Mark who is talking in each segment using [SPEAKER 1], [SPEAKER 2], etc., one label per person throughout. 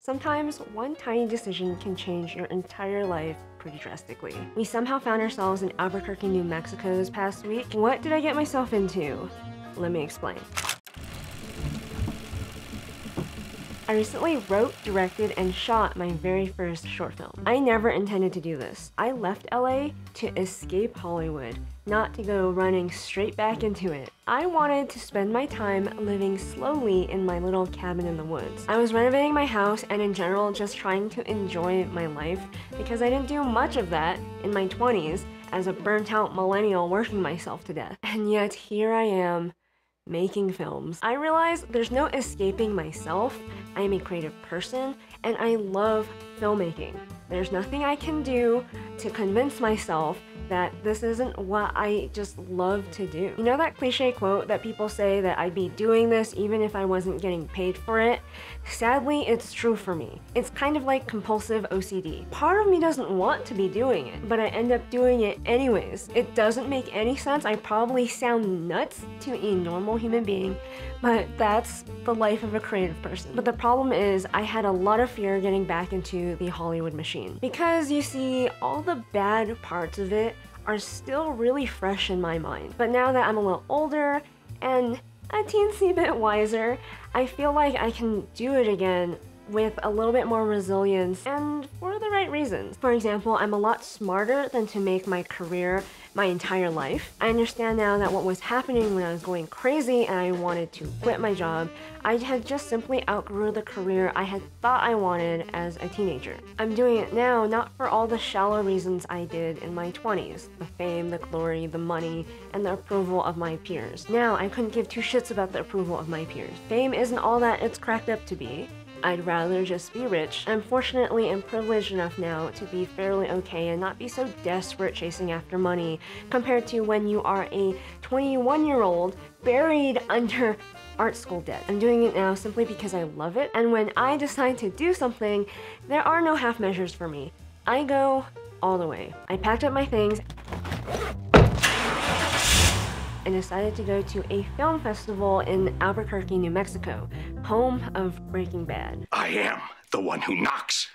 [SPEAKER 1] Sometimes one tiny decision can change your entire life pretty drastically. We somehow found ourselves in Albuquerque, New Mexico this past week. What did I get myself into? Let me explain. I recently wrote, directed, and shot my very first short film. I never intended to do this. I left LA to escape Hollywood, not to go running straight back into it. I wanted to spend my time living slowly in my little cabin in the woods. I was renovating my house and in general just trying to enjoy my life because I didn't do much of that in my 20s as a burnt out millennial working myself to death. And yet here I am, making films. I realized there's no escaping myself. I am a creative person and I love filmmaking. There's nothing I can do to convince myself that this isn't what I just love to do. You know that cliche quote that people say that I'd be doing this even if I wasn't getting paid for it? Sadly, it's true for me. It's kind of like compulsive OCD. Part of me doesn't want to be doing it, but I end up doing it anyways. It doesn't make any sense. I probably sound nuts to a normal human being, but that's the life of a creative person. But the problem is I had a lot of fear getting back into the Hollywood machine because you see, all the bad parts of it are still really fresh in my mind. But now that I'm a little older and a teensy bit wiser, I feel like I can do it again with a little bit more resilience and for the right reasons. For example, I'm a lot smarter than to make my career my entire life. I understand now that what was happening when I was going crazy and I wanted to quit my job, I had just simply outgrew the career I had thought I wanted as a teenager. I'm doing it now not for all the shallow reasons I did in my 20s. The fame, the glory, the money, and the approval of my peers. Now, I couldn't give two shits about the approval of my peers. Fame isn't all that it's cracked up to be. I'd rather just be rich. I'm fortunately and privileged enough now to be fairly okay and not be so desperate chasing after money compared to when you are a 21-year-old buried under art school debt. I'm doing it now simply because I love it, and when I decide to do something, there are no half measures for me. I go all the way. I packed up my things and decided to go to a film festival in Albuquerque, New Mexico, home of Breaking Bad.
[SPEAKER 2] I am the one who knocks.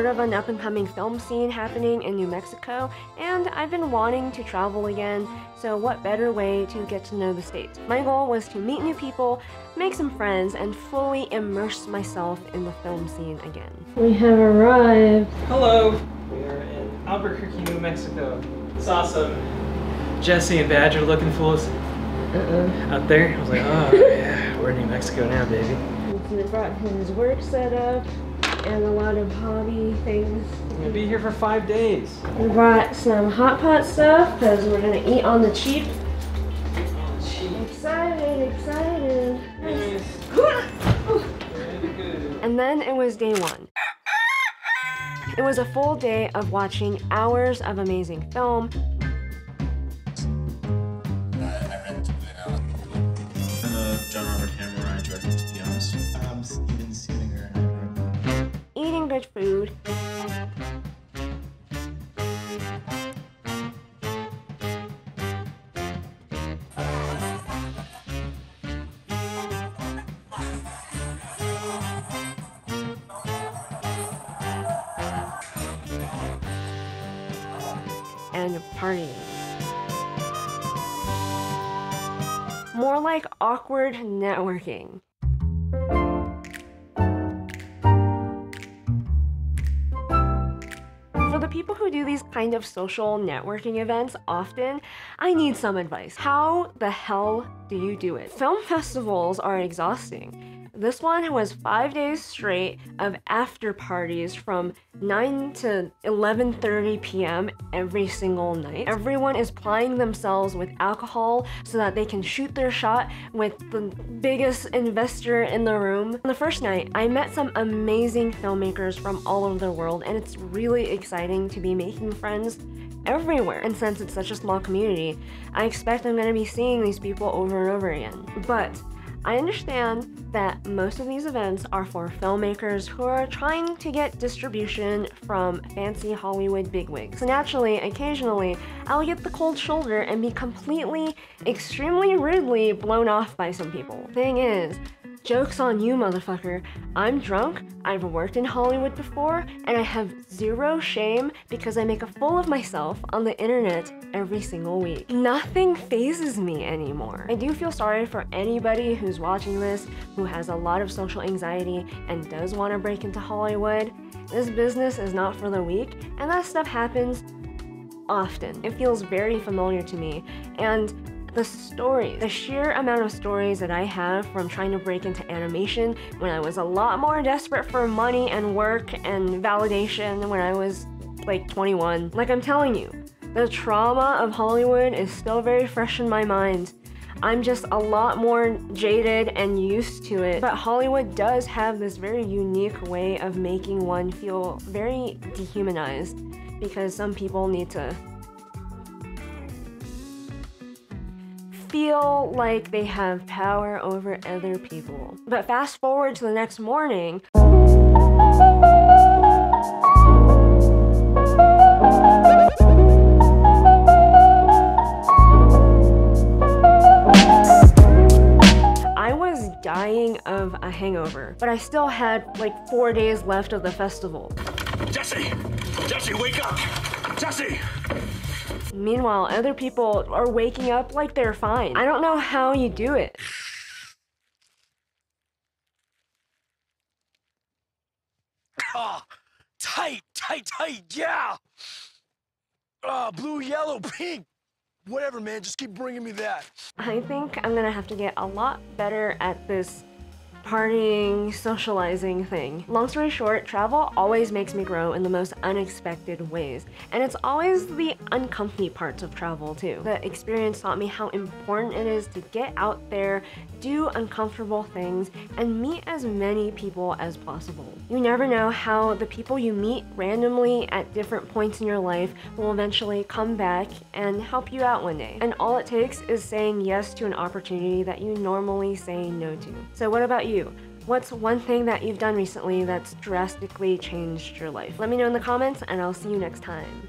[SPEAKER 1] Of an up-and-coming film scene happening in New Mexico, and I've been wanting to travel again, so what better way to get to know the state? My goal was to meet new people, make some friends, and fully immerse myself in the film scene again. We have arrived.
[SPEAKER 3] Hello! We are in Albuquerque, New Mexico. It's awesome. Jesse and Badger looking fools out there. I was like, oh yeah, we're in New Mexico now, baby.
[SPEAKER 1] He brought his work set up and a lot of hobby things.
[SPEAKER 3] We're gonna be here for 5 days.
[SPEAKER 1] We brought some hot pot stuff because we're gonna eat on the cheap. Excited, excited.
[SPEAKER 3] Nice.
[SPEAKER 1] And then it was day one. It was a full day of watching hours of amazing film.
[SPEAKER 4] I'm a John Robert Hammer director, to be honest. I'm Steven Seelinger.
[SPEAKER 1] Eating good food, and partying. More like awkward networking. For the people who do these kind of social networking events often, I need some advice. How the hell do you do it? Film festivals are exhausting. This one was 5 days straight of after parties from 9 to 11:30 p.m. every single night. Everyone is plying themselves with alcohol so that they can shoot their shot with the biggest investor in the room. On the first night, I met some amazing filmmakers from all over the world, and it's really exciting to be making friends everywhere. And since it's such a small community, I expect I'm going to be seeing these people over and over again. But I understand that most of these events are for filmmakers who are trying to get distribution from fancy Hollywood bigwigs. So naturally, occasionally, I'll get the cold shoulder and be completely, extremely rudely blown off by some people. Thing is, joke's on you, motherfucker. I'm drunk, I've worked in Hollywood before, and I have zero shame because I make a fool of myself on the internet every single week. Nothing phases me anymore. I do feel sorry for anybody who's watching this who has a lot of social anxiety and does want to break into Hollywood. This business is not for the weak, and that stuff happens often. It feels very familiar to me, and the sheer amount of stories that I have from trying to break into animation when I was a lot more desperate for money and work and validation when I was like 21. Like, I'm telling you, the trauma of Hollywood is still very fresh in my mind. I'm just a lot more jaded and used to it. But Hollywood does have this very unique way of making one feel very dehumanized because some people need to feel like they have power over other people. But fast forward to the next morning, I was dying of a hangover, but I still had like 4 days left of the festival.
[SPEAKER 2] Jesse! Jesse, wake up! Jesse!
[SPEAKER 1] Meanwhile, other people are waking up like they're fine. I don't know how you do it.
[SPEAKER 5] Oh, tight, yeah! Blue, yellow, pink. Whatever, man, just keep bringing me that.
[SPEAKER 1] I think I'm gonna have to get a lot better at this partying, socializing thing. Long story short, travel always makes me grow in the most unexpected ways. And it's always the uncomfy parts of travel too. The experience taught me how important it is to get out there, do uncomfortable things, and meet as many people as possible. You never know how the people you meet randomly at different points in your life will eventually come back and help you out one day. And all it takes is saying yes to an opportunity that you normally say no to. So what about you? What's one thing that you've done recently that's drastically changed your life? Let me know in the comments, and I'll see you next time.